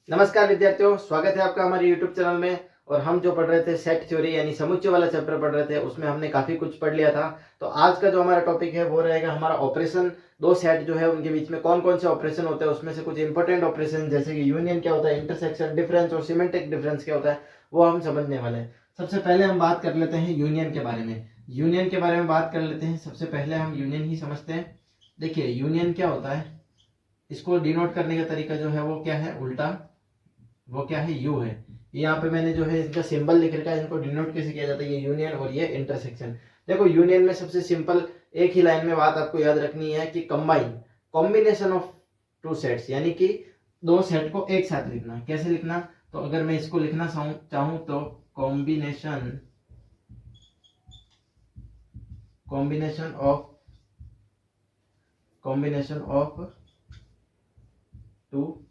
नमस्कार विद्यार्थियों, स्वागत है आपका हमारे YouTube चैनल में। और हम जो पढ़ रहे थे सेट थ्योरी यानी समुच्चय वाला चैप्टर पढ़ रहे थे, उसमें हमने काफी कुछ पढ़ लिया था। तो आज का जो हमारा टॉपिक है वो रहेगा हमारा ऑपरेशन। दो सेट जो है उनके बीच में कौन कौन से ऑपरेशन होते हैं, उसमें से कुछ इंपॉर्टेंट ऑपरेशन जैसे कि यूनियन क्या होता है, इंटरसेक्शन, डिफरेंस और सिमेंटिक डिफरेंस क्या होता है, वो हम समझने वाले हैं। सबसे पहले हम बात कर लेते हैं यूनियन के बारे में। यूनियन के बारे में बात कर लेते हैं। सबसे पहले हम यूनियन ही समझते हैं। देखिए यूनियन क्या होता है, इसको डिनोट करने का तरीका जो है वो क्या है, उल्टा, वो क्या है, यू है। यहाँ पे मैंने जो है इसका सिंबल लिख रखा है, इनको डिनोट कैसे किया जाता है, ये यूनियन और ये इंटरसेक्शन। देखो यूनियन में सबसे सिंपल एक ही लाइन में बात आपको याद रखनी है कि combine, combination of two sets, यानी कि दो सेट को एक साथ लिखना। कैसे लिखना, तो अगर मैं इसको लिखना चाहूं तो कॉम्बिनेशन ऑफ टू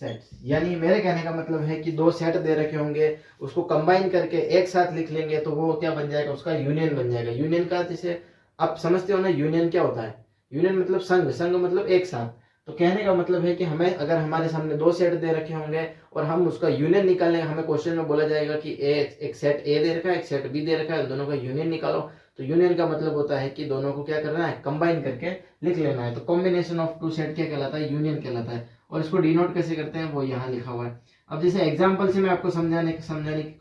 सेट्स, यानी मेरे कहने का मतलब है कि दो सेट दे रखे होंगे, उसको कंबाइन करके एक साथ लिख लेंगे तो वो क्या बन जाएगा, उसका यूनियन बन जाएगा। यूनियन का जैसे आप समझते हो ना, यूनियन क्या होता है, यूनियन मतलब संघ, संघ मतलब एक साथ। तो कहने का मतलब है कि हमें अगर हमारे सामने दो सेट दे रखे होंगे और हम उसका यूनियन निकालने, हमें क्वेश्चन में बोला जाएगा कि एक सेट ए दे रखा है, एक सेट बी दे रखा है, दोनों का यूनियन निकालो। तो यूनियन का मतलब होता है कि दोनों को क्या करना है, कंबाइन करके लिख लेना है। तो कॉम्बिनेशन ऑफ टू सेट क्या कहलाता है, यूनियन कहलाता है। और इसको डिनोट कैसे करते हैं वो यहाँ लिखा हुआ है। अब जैसे एग्जांपल से मैं आपको समझाने की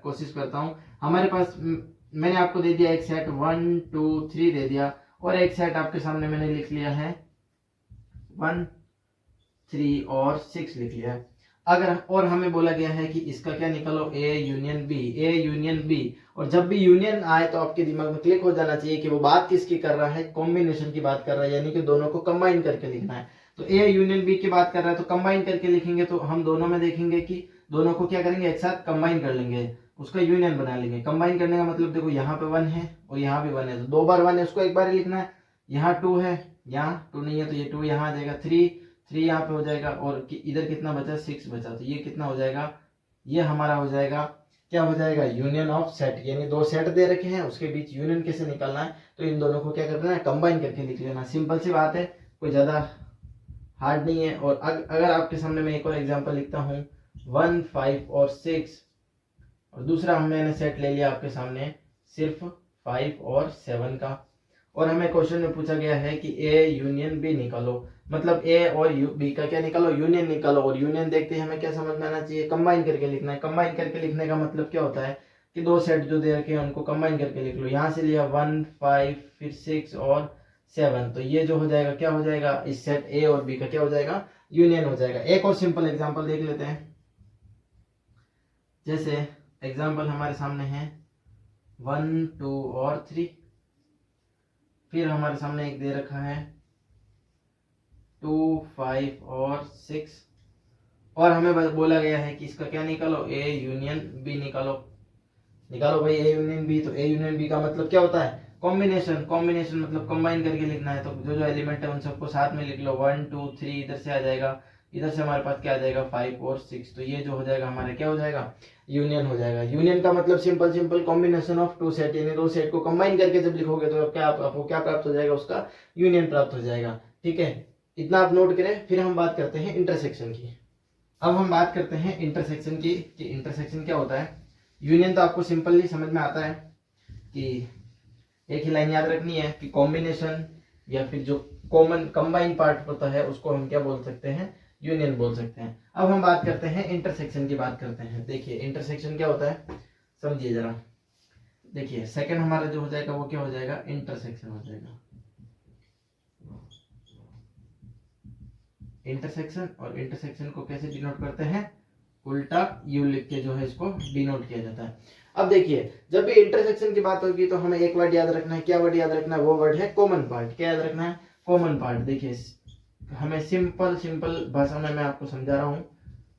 कोशिश करता हूँ। हमारे पास मैंने आपको दे दिया एक सेट 1 2 3 दे दिया, और एक सेट आपके सामने मैंने लिख लिया है 1 3 और 6 लिख लिया है। अगर और हमें बोला गया है कि इसका क्या निकालो, A union B, A union B. और जब भी यूनियन आए तो आपके दिमाग में क्लिक हो जाना चाहिए कि वो बात किसकी कर रहा है, कॉम्बिनेशन की बात कर रहा है, यानी कि दोनों को कंबाइन करके लिखना है। तो ए यूनियन बी की बात कर रहा है तो कंबाइन करके लिखेंगे, तो हम दोनों में देखेंगे कि दोनों को क्या करेंगे, एक साथ कंबाइन कर लेंगे, उसका यूनियन बना लेंगे। कंबाइन करने का मतलब देखो यहाँ पे 1 है और यहाँ भी 1 है, तो 2 बार 1 है उसको एक बार ही लिखना है। यहाँ 2 है, यहाँ 2 नहीं है तो ये 2 यहाँ आ जाएगा, 3 यहाँ पे हो जाएगा, और इधर कितना बचा, 6 बचा, तो ये कितना हो जाएगा, ये हमारा हो जाएगा, क्या हो जाएगा, यूनियन ऑफ सेट। यानी दो सेट दे रखे हैं, उसके बीच यूनियन कैसे निकालना है, तो इन दोनों को क्या करना है, कंबाइन करके लिख लेना। सिंपल सी बात है, कोई ज्यादा हार्ड नहीं है। और अगर आपके सामने मैं एक और एग्जांपल लिखता हूँ 1 5 और 6, और दूसरा मैंने सेट ले लिया आपके सामने सिर्फ 5 और 7 का, और हमें क्वेश्चन में पूछा गया है कि ए यूनियन बी निकालो, मतलब ए और बी का क्या निकालो, यूनियन निकालो। और यूनियन देखते ही हमें क्या समझ में आना चाहिए, कंबाइन करके लिखना है। कंबाइन करके लिखने का मतलब क्या होता है कि दो सेट जो दे रखे हैं उनको कंबाइन करके लिख लो। यहाँ से लिया 1 5 फिर 6 और 7, तो ये जो हो जाएगा क्या हो जाएगा, इस सेट ए और बी का क्या हो जाएगा, यूनियन हो जाएगा। एक और सिंपल एग्जाम्पल देख लेते हैं। जैसे एग्जाम्पल हमारे सामने है 1 2 और 3, फिर हमारे सामने एक दे रखा है 2 5 और 6, और हमें बोला गया है कि इसका क्या निकालो, ए यूनियन बी निकालो। निकालो भाई ए यूनियन बी। तो ए यूनियन बी का मतलब क्या होता है, कॉम्बिनेशन। कॉम्बिनेशन मतलब कंबाइन करके लिखना है, तो जो जो एलिमेंट है उन सबको साथ में लिख लो। 1 2 3 इधर से आ जाएगा, इधर से हमारे पास क्या आ जाएगा, 5 और 6, तो ये जो हो जाएगा हमारा क्या हो जाएगा, यूनियन हो जाएगा। यूनियन का मतलब simple simple combination of two set, यानी दो सेट को कंबाइन करके जब लिखोगे तो क्या आपको क्या प्राप्त हो जाएगा, उसका यूनियन प्राप्त हो जाएगा। ठीक है, इतना आप नोट करें। फिर हम बात करते हैं इंटरसेक्शन की। अब हम बात करते हैं इंटरसेक्शन की कि इंटरसेक्शन क्या होता है। यूनियन तो आपको सिंपली समझ में आता है कि एक ही लाइन याद रखनी है कि कॉम्बिनेशन या फिर जो कॉमन कंबाइन पार्ट होता है उसको हम क्या बोल सकते हैं, यूनियन बोल सकते हैं। अब हम बात करते हैं इंटरसेक्शन की बात करते हैं। देखिए इंटरसेक्शन क्या होता है, समझिए जरा। देखिए सेकंड हमारा जो हो जाएगा वो क्या हो जाएगा, इंटरसेक्शन हो जाएगा। इंटरसेक्शन, और इंटरसेक्शन को कैसे डिनोट करते हैं, उल्टा यू लिख के जो है इसको डिनोट किया जाता है। अब देखिए जब भी इंटरसेक्शन की बात होगी तो हमें एक वर्ड याद रखना है। क्या वर्ड याद रखना है, वो वर्ड है कॉमन पार्ट। क्या याद रखना है, कॉमन पार्ट। देखिए हमें सिंपल सिंपल भाषा में मैं आपको समझा रहा हूँ,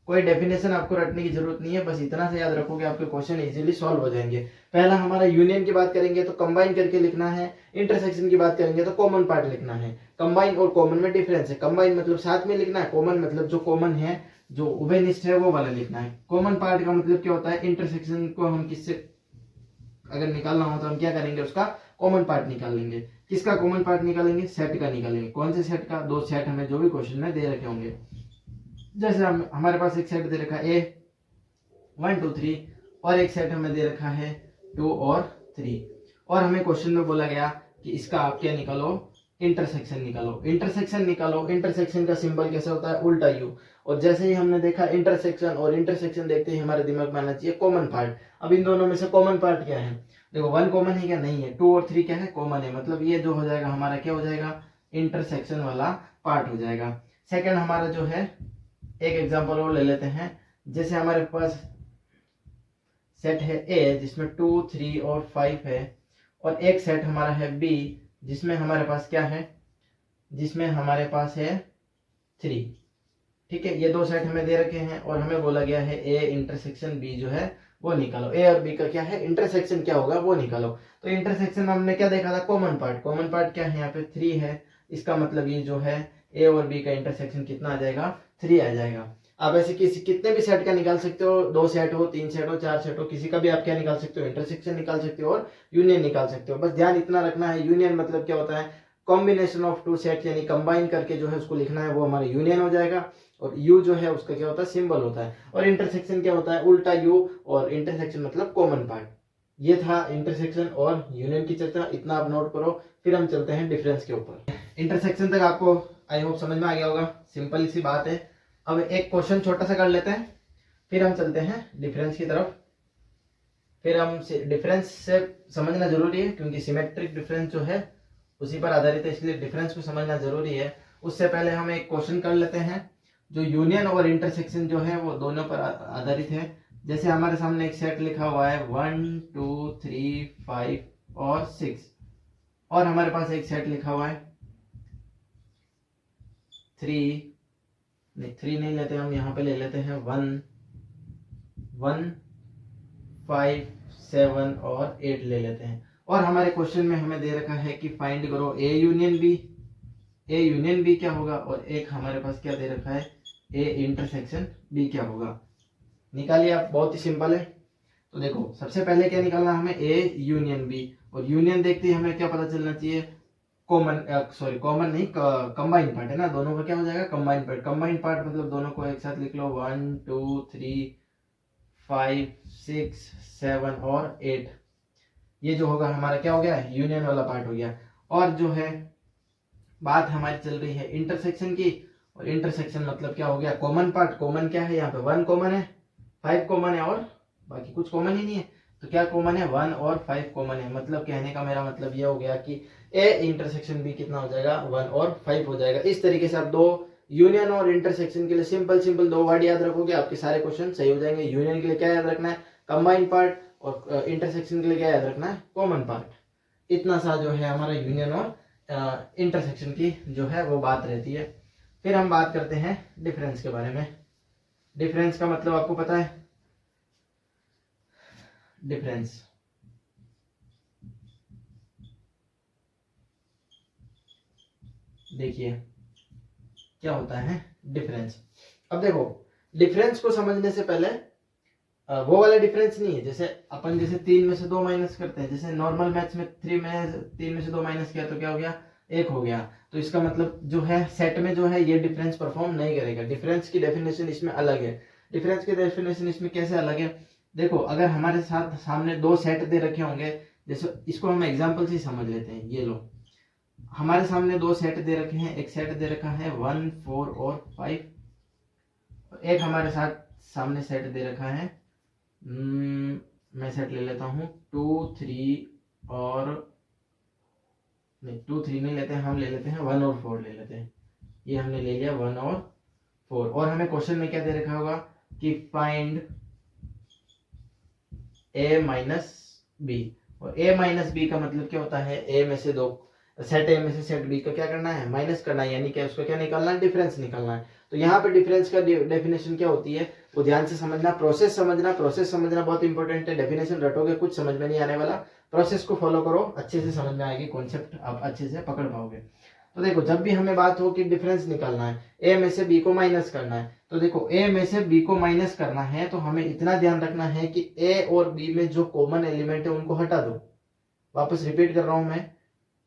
कोई डेफिनेशन आपको रटने की जरूरत नहीं है, बस इतना से याद रखोगे आपके क्वेश्चन इजीली सॉल्व हो जाएंगे। पहला हमारा यूनियन की बात करेंगे तो कंबाइन करके लिखना है, इंटरसेक्शन की बात करेंगे तो कॉमन पार्ट लिखना है। कंबाइन और कॉमन में डिफरेंस है, कंबाइन मतलब साथ में लिखना है, कॉमन मतलब जो कॉमन है, जो उभयनिष्ठ है वो वाला लिखना है। कॉमन पार्ट का मतलब क्या होता है, इंटरसेक्शन को हम किससे अगर निकालना हो तो हम क्या करेंगे, उसका कॉमन पार्ट निकाल लेंगे। किसका कॉमन पार्ट निकालेंगे, सेट का निकालेंगे। कौन से सेट का, दो सेट हमें जो भी क्वेश्चन में दे रखे होंगे। जैसे हम हमारे पास एक सेट दे रखा है ए 1 2 3 और एक सेट हमें दे रखा है 2 और 3 और हमें क्वेश्चन में बोला गया कि इसका आप क्या निकालो, इंटरसेक्शन निकालो। इंटरसेक्शन निकालो, इंटरसेक्शन का सिंबल कैसे होता है, उल्टा यू। और जैसे ही हमने देखा इंटरसेक्शन, और इंटरसेक्शन देखते ही हमारे दिमाग में आना चाहिए कॉमन पार्ट। अब इन दोनों में से कॉमन पार्ट क्या है, देखो 1 कॉमन है क्या, नहीं है। 2 और 3 क्या है, कॉमन है। मतलब ये जो हो जाएगा हमारा क्या हो जाएगा, इंटरसेक्शन वाला पार्ट हो जाएगा। सेकंड हमारा जो है, एक एग्जांपल और ले लेते हैं। जैसे हमारे पास सेट है ए जिसमें 2 3 और 5 है, और एक सेट हमारा है बी जिसमें हमारे पास क्या है, जिसमें हमारे पास है 3। ठीक है, ये दो सेट हमें दे रखे हैं और हमें बोला गया है ए इंटरसेक्शन बी जो है वो निकालो। ए और बी का क्या है, इंटरसेक्शन क्या होगा वो निकालो। तो इंटरसेक्शन हमने क्या देखा था, कॉमन पार्ट। कॉमन पार्ट क्या है, यहाँ पे 3 है। इसका मतलब ये जो है ए और बी का इंटरसेक्शन कितना आ जाएगा, 3 आ जाएगा। आप ऐसे किसी कितने भी सेट का निकाल सकते हो, 2 सेट हो, 3 सेट हो, 4 सेट हो, किसी का भी आप क्या निकाल सकते हो, इंटरसेक्शन निकाल सकते हो और यूनियन निकाल सकते हो। बस ध्यान इतना रखना है, यूनियन मतलब क्या होता है, कॉम्बिनेशन ऑफ 2 सेट, यानी कंबाइन करके जो है उसको लिखना है, वो हमारा यूनियन हो जाएगा। और यू जो है उसका क्या होता है, सिंबल होता है। और इंटरसेक्शन क्या होता है, उल्टा यू, और इंटरसेक्शन मतलब कॉमन पार्ट। ये था इंटरसेक्शन और यूनियन की चर्चा, इतना आप नोट करो। फिर हम चलते हैं डिफरेंस के ऊपर। इंटरसेक्शन तक आपको आई होप समझ में आ गया होगा, सिंपल सी बात है। अब एक क्वेश्चन छोटा सा कर लेते हैं, फिर हम चलते हैं डिफरेंस की तरफ। फिर हम डिफरेंस से समझना जरूरी है, क्योंकि सिमेट्रिक डिफरेंस जो है उसी पर आधारित है, इसलिए डिफरेंस को समझना जरूरी है। उससे पहले हम एक क्वेश्चन कर लेते हैं जो यूनियन और इंटरसेक्शन जो है वो दोनों पर आधारित है। जैसे हमारे सामने एक सेट लिखा हुआ है 1 2 3 5 और 6, और हमारे पास एक सेट लिखा हुआ है 3 नहीं लेते हम, यहाँ पे ले लेते हैं 1 1 5 7 और 8 ले लेते हैं। और हमारे क्वेश्चन में हमें दे रखा है कि फाइंड करो A union B. A union B क्या होगा, और एक हमारे पास क्या दे रखा है, ए इंटरसेक्शन बी क्या होगा। निकालिए आप, बहुत ही सिंपल है। तो देखो सबसे पहले क्या निकालना है हमें, ए यूनियन बी। और यूनियन देखते ही हमें क्या पता चलना चाहिए, कॉमन नहीं, कंबाइन पार्ट है ना, दोनों का क्या हो जाएगा, कंबाइन पार्ट। कंबाइन पार्ट मतलब दोनों को एक साथ लिख लो, 1 2 3 5 6 7 और 8। ये जो होगा हमारा क्या हो गया, यूनियन वाला पार्ट हो गया। और जो है बात हमारी चल रही है इंटरसेक्शन की, और इंटरसेक्शन मतलब क्या हो गया, कॉमन पार्ट। कॉमन क्या है, यहाँ पे 1 कॉमन है, 5 कॉमन है, और बाकी कुछ कॉमन ही नहीं है। तो क्या कॉमन है, 1 और 5 कॉमन है। मतलब कहने का मेरा मतलब ये हो गया कि ए इंटरसेक्शन बी कितना हो जाएगा, 1 और 5 हो जाएगा। इस तरीके से आप दो यूनियन और इंटरसेक्शन के लिए सिंपल 2 वर्ड याद रखोगे, आपके सारे क्वेश्चन सही हो जाएंगे। यूनियन के लिए क्या याद रखना है, कंबाइन पार्ट, और इंटरसेक्शन के लिए क्या याद रखना है, कॉमन पार्ट। इतना सा जो है हमारा यूनियन और इंटरसेक्शन की जो है वो बात रहती है। फिर हम बात करते हैं डिफरेंस के बारे में। डिफरेंस का मतलब आपको पता है, डिफरेंस देखिए क्या होता है डिफरेंस। अब देखो डिफरेंस को समझने से पहले वो वाला डिफरेंस नहीं है, जैसे अपन जैसे 3 में से 2 माइनस करते हैं, जैसे नॉर्मल मैथ्स में 3 में से 2 माइनस किया तो क्या हो गया, 1 हो गया। तो इसका मतलब जो है सेट में जो है ये डिफरेंस परफॉर्म नहीं करेगा। डिफरेंस की डेफिनेशन इसमें अलग है। डिफरेंस की डेफिनेशन इसमें कैसे अलग है, देखो अगर हमारे साथ सामने 2 सेट दे रखे होंगे, जैसे इसको हम एग्जाम्पल से समझ लेते हैं। ये लो हमारे सामने 2 सेट दे रखे हैं, एक सेट दे रखा है 1 4 और 5, एक हमारे साथ सामने सेट दे रखा है मैं सेट ले लेता हूँ 2 3 और नहीं 2 3 नहीं लेते हैं, हम ले लेते हैं 1 और 4 ले लेते हैं। ये हमने ले लिया 1 और 4, और हमें क्वेश्चन में क्या दे रखा होगा कि फाइंड a माइनस बी। और a माइनस बी का मतलब क्या होता है, a में से 2 सेट ए में से सेट बी का क्या करना है, माइनस करना है, यानी क्या उसका क्या निकालना है, डिफरेंस निकालना है। तो यहाँ पे डिफरेंस का डेफिनेशन क्या होती है वो ध्यान से समझना, प्रोसेस समझना बहुत इंपॉर्टेंट है। डेफिनेशन रटोगे कुछ समझ में नहीं आने वाला, प्रोसेस को फॉलो करो, अच्छे से समझ में आएगी, कॉन्सेप्ट आप अच्छे से पकड़ पाओगे। तो देखो जब भी हमें बात हो कि डिफरेंस निकालना है, ए में से बी को माइनस करना है, तो देखो ए में से बी को माइनस करना है तो हमें इतना ध्यान रखना है कि ए और बी में जो कॉमन एलिमेंट है उनको हटा दो। वापस रिपीट कर रहा हूं मैं,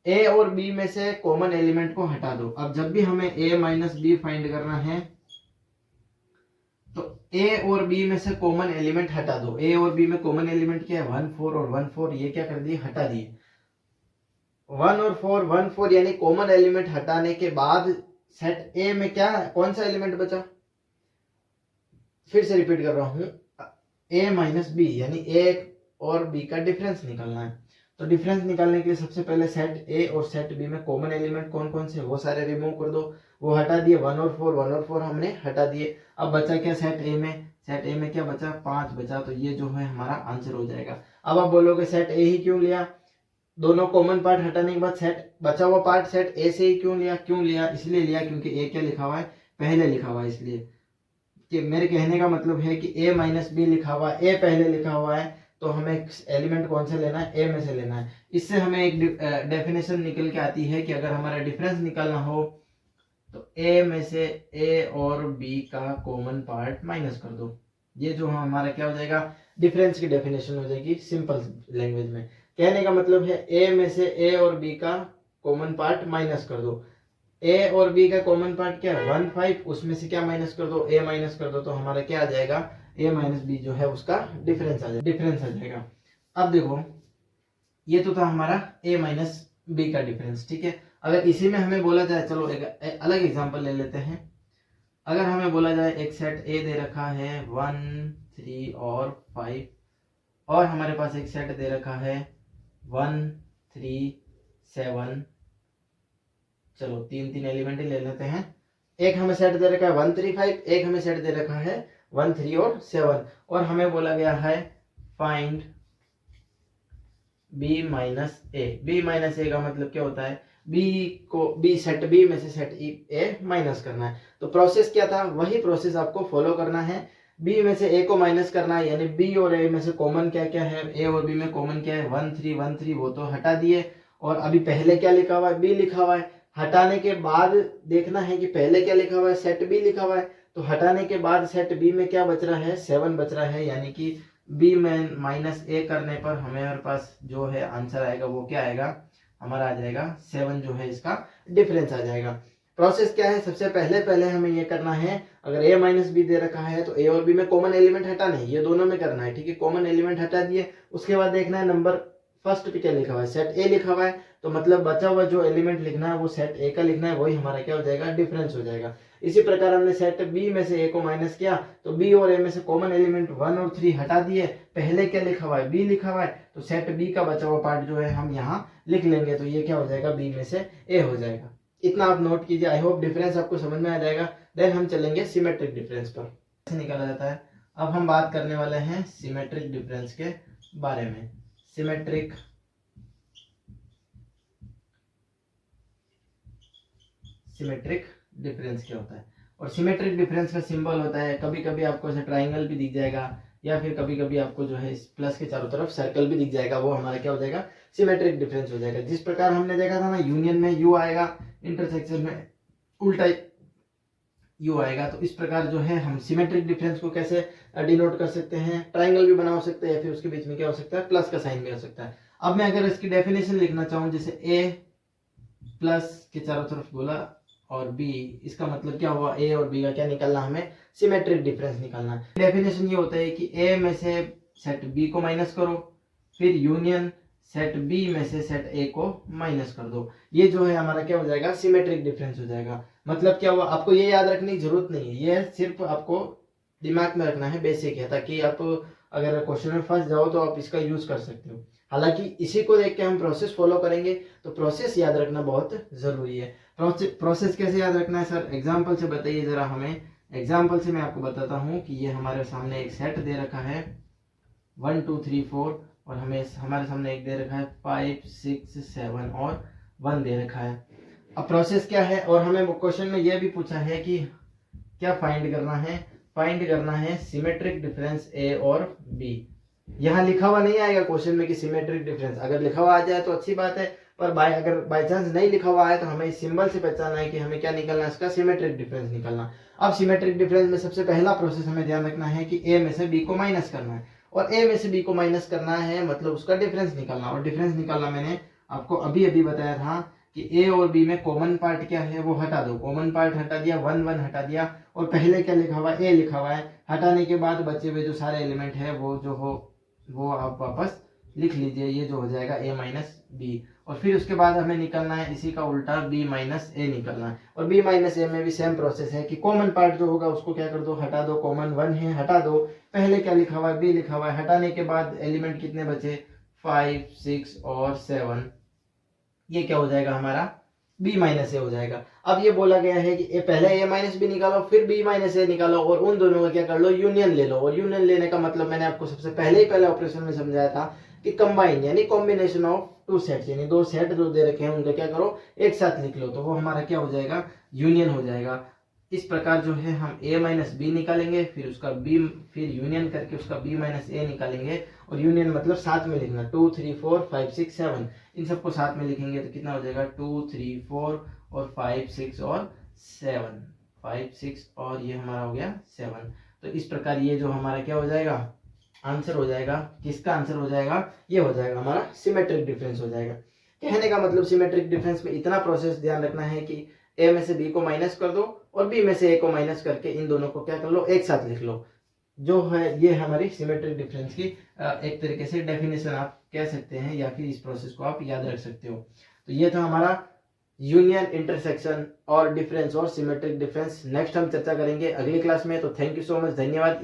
ए और बी में से कॉमन एलिमेंट को हटा दो। अब जब भी हमें ए माइनस बी फाइंड करना है ए और बी में से कॉमन एलिमेंट हटा दो। ए और बी में कॉमन एलिमेंट क्या है 1 4 और 1 4, ये क्या कर दिए हटा दिए। 1 और 4 1 4 यानी कॉमन एलिमेंट हटाने के बाद सेट ए में क्या कौन सा एलिमेंट बचा, फिर से रिपीट कर रहा हूं, ए माइनस बी यानी ए और बी का डिफरेंस निकालना है। तो डिफरेंस निकालने के लिए सबसे पहले सेट ए और सेट बी में कॉमन एलिमेंट कौन कौन से वो सारे रिमूव कर दो। वो हटा दिए 1 और 4 हमने हटा दिए। अब बचा क्या सेट ए में, सेट ए में क्या बचा 5 बचा, तो ये जो है हमारा आंसर हो जाएगा। अब आप बोलोगे सेट ए ही क्यों लिया, दोनों कॉमन पार्ट हटाने के बाद सेट बचा हुआ पार्ट सेट ए से ही क्यों लिया, क्यों लिया इसलिए लिया क्योंकि ए क्या लिखा हुआ है पहले लिखा हुआ है, इसलिए कि मेरे कहने का मतलब है कि a माइनस बी लिखा हुआ है, a पहले लिखा हुआ है, तो हमें एलिमेंट कौन से लेना है a में से लेना है। इससे हमें एक डेफिनेशन निकल के आती है कि अगर हमारा डिफरेंस निकालना हो तो a में से a और b का कॉमन पार्ट माइनस कर दो। ये जो हमारा क्या हो जाएगा डिफरेंस की डेफिनेशन हो जाएगी सिंपल लैंग्वेज में। कहने का मतलब है a में से a और b का कॉमन पार्ट माइनस कर दो। ए और बी का कॉमन पार्ट क्या है 1 5, उसमें से क्या माइनस कर दो ए माइनस कर दो, तो हमारा क्या आ जाएगा ए माइनस बी जो है उसका डिफरेंस आ जाएगा। अब देखो ये तो था हमारा ए माइनस बी का डिफरेंस, ठीक है। अगर इसी में हमें बोला जाए, चलो एक अलग एग्जांपल ले लेते हैं। अगर हमें बोला जाए एक सेट ए दे रखा है 1 3 और 5 और हमारे पास एक सेट दे रखा है 1 3 7, चलो तीन तीन एलिमेंट ही ले लेते हैं। एक हमें सेट दे रखा है 1 3 5, एक हमें सेट दे रखा है 1 3 और 7 और हमें बोला गया है फाइंड b माइनस ए। बी माइनस ए का मतलब क्या होता है सेट बी में से सेट ए माइनस करना है। तो प्रोसेस क्या था, वही प्रोसेस आपको फॉलो करना है। बी में से ए को माइनस करना है, यानी बी और ए में से कॉमन क्या क्या है, ए और बी में कॉमन क्या है 1 3 1 3, वो तो हटा दिए। और अभी पहले क्या लिखा हुआ है बी लिखा हुआ है। हटाने के बाद देखना है कि पहले क्या लिखा हुआ है सेट बी लिखा हुआ है, तो हटाने के बाद सेट बी में क्या बच रहा है 7 बच रहा है, यानी कि बी में माइनस ए करने पर हमारे पास जो है आंसर आएगा वो क्या आएगा हमारा आ जाएगा 7, जो है इसका डिफरेंस आ जाएगा। प्रोसेस क्या है, सबसे पहले हमें ये करना है, अगर a माइनस बी दे रखा है तो a और b में कॉमन एलिमेंट हटाना है, ये दोनों में करना है, ठीक है। कॉमन एलिमेंट हटा दिए, उसके बाद देखना है नंबर फर्स्ट पे क्या लिखा हुआ है, सेट a लिखा हुआ है, तो मतलब बचा हुआ जो एलिमेंट लिखना है वो सेट a का लिखना है, वही हमारा क्या हो जाएगा डिफरेंस हो जाएगा। इसी प्रकार हमने सेट b में से a को माइनस किया, तो b और a में से कॉमन एलिमेंट 1 और 3 हटा दिए, पहले क्या लिखा हुआ है b लिखा हुआ है, तो सेट b का बचा हुआ पार्ट जो है हम यहाँ लिख लेंगे, तो ये क्या हो जाएगा b में से a हो जाएगा। इतना आप नोट कीजिए, आई होप डिफरेंस आपको समझ में आ जाएगा। देन हम चलेंगे सिमेट्रिक डिफरेंस पर, कैसे निकाला जाता है। अब हम बात करने वाले हैं सिमेट्रिक डिफरेंस के बारे में। सिमेट्रिक डिफरेंस क्या होता है, और सिमेट्रिक डिफरेंस का सिंबल होता है, कभी कभी आपको ऐसा ट्राइंगल भी दिख जाएगा, या फिर कभी कभी आपको जो है इस प्लस के चारों तरफ सर्कल भी दिख जाएगा, वो हमारा क्या हो जाएगा सिमेट्रिक डिफरेंस हो जाएगा। जिस प्रकार हमने देखा था ना, यूनियन में यू आएगा, इंटरसेक्शन में उल्टा यू आएगा, तो इस प्रकार जो है हम सिमेट्रिक डिफरेंस को कैसे डिनोट कर सकते हैं, ट्राइंगल भी बना सकते हैं, फिर उसके बीच में क्या हो सकता है प्लस का साइन भी हो सकता है। अब मैं अगर इसकी डेफिनेशन लिखना चाहूँ, जैसे ए प्लस के चारों तरफ बोला और बी, इसका मतलब क्या हुआ ए और बी का क्या निकालना, हमें सिमेट्रिक डिफरेंस निकालना है। डेफिनेशन ये होता है कि ए में से सेट बी को माइनस करो, फिर यूनियन सेट बी में से सेट ए को माइनस कर दो, ये जो है हमारा क्या हो जाएगा सिमेट्रिक डिफरेंस हो जाएगा। मतलब क्या हुआ, आपको ये याद रखने की जरूरत नहीं है, ये सिर्फ आपको दिमाग में रखना है, बेसिक है, ताकि आप अगर क्वेश्चन में फंस जाओ तो आप इसका यूज कर सकते हो। हालांकि इसी को देख के हम प्रोसेस फॉलो करेंगे, तो प्रोसेस याद रखना बहुत जरूरी है। प्रोसेस कैसे याद रखना है सर, एग्जाम्पल से बताइए जरा हमें। एग्जाम्पल से मैं आपको बताता हूँ कि ये हमारे सामने एक सेट दे रखा है 1 2 3 4, और हमारे सामने एक दे रखा है 5 6 7 और 1 दे रखा है। अब प्रोसेस क्या है, और हमें क्वेश्चन में यह भी पूछा है कि क्या फाइंड करना है, फाइंड करना है सिमेट्रिक डिफरेंस ए और बी। यहाँ लिखा हुआ नहीं आएगा क्वेश्चन में कि सिमेट्रिक डिफरेंस, अगर लिखा हुआ आ जाए तो अच्छी बात है, पर अगर बाय चांस नहीं लिखा हुआ है तो हमें इस सिंबल से पहचानना है कि हमें क्या निकलना है, इसका सिमेट्रिक डिफरेंस निकलना। अब सिमेट्रिक डिफरेंस में सबसे पहला प्रोसेस हमें ध्यान रखना है कि ए में से बी को माइनस करना है, और ए में से बी को माइनस करना है मतलब उसका डिफरेंस निकालना, और डिफरेंस निकालना मैंने आपको अभी अभी बताया था कि ए और बी में कॉमन पार्ट क्या है वो हटा दो। कॉमन पार्ट हटा दिया, 1 1 हटा दिया, और पहले क्या लिखा हुआ है, ए लिखा हुआ है। हटाने के बाद बचे हुए जो सारे एलिमेंट है वो जो हो वो आप वापस लिख लीजिए। ये जो हो जाएगा a माइनस बी। और फिर उसके बाद हमें निकलना है इसी का उल्टा, b माइनस ए निकलना है। और b माइनस ए में भी सेम प्रोसेस है कि कॉमन पार्ट जो होगा उसको क्या कर दो, हटा दो। कॉमन 1 है, हटा दो। पहले क्या लिखा हुआ है, b लिखा हुआ है। हटाने के बाद एलिमेंट कितने बचे, 5 6 और 7। ये क्या हो जाएगा हमारा, b माइनस ए हो जाएगा। अब ये बोला गया है कि पहले a माइनस बी निकालो, फिर b माइनस ए निकालो, और उन दोनों का क्या कर लो, यूनियन ले लो। और यूनियन लेने का मतलब मैंने आपको सबसे पहले ही पहले ऑपरेशन में समझाया था कि कंबाइन यानी कॉम्बिनेशन ऑफ टू सेट्स, यानी दो सेट जो दे रखे हैं उनका क्या करो, एक साथ लिख लो, तो वो हमारा क्या हो जाएगा, यूनियन हो जाएगा। इस प्रकार जो है हम a माइनस बी निकालेंगे, फिर उसका b, फिर यूनियन करके उसका b माइनस ए निकालेंगे। और यूनियन मतलब साथ में लिखना, 2 3 4 5 6 7, इन सबको साथ में लिखेंगे तो कितना हो जाएगा, 2 3 4 और 5 6 और 7, 5 6 और ये हमारा हो गया 7। तो इस प्रकार ये जो हमारा क्या हो जाएगा, आंसर हो जाएगा। किसका आंसर हो जाएगा, ये हो जाएगा हमारा सिमेट्रिक डिफरेंस हो जाएगा। कहने का मतलब सिमेट्रिक डिफरेंस में इतना प्रोसेस ध्यान रखना है कि ए में से बी को माइनस कर दो और बी में से ए को माइनस करके इन दोनों को क्या कर लो, एक साथ लिख लो। जो है ये हमारी सिमेट्रिक डिफरेंस की एक तरीके से डेफिनेशन आप कह सकते हैं, या फिर इस प्रोसेस को आप याद रख सकते हो। तो ये था हमारा यूनियन, इंटरसेक्शन और डिफरेंस और सिमेट्रिक डिफरेंस। नेक्स्ट हम चर्चा करेंगे अगली क्लास में। तो थैंक यू सो मच, धन्यवाद।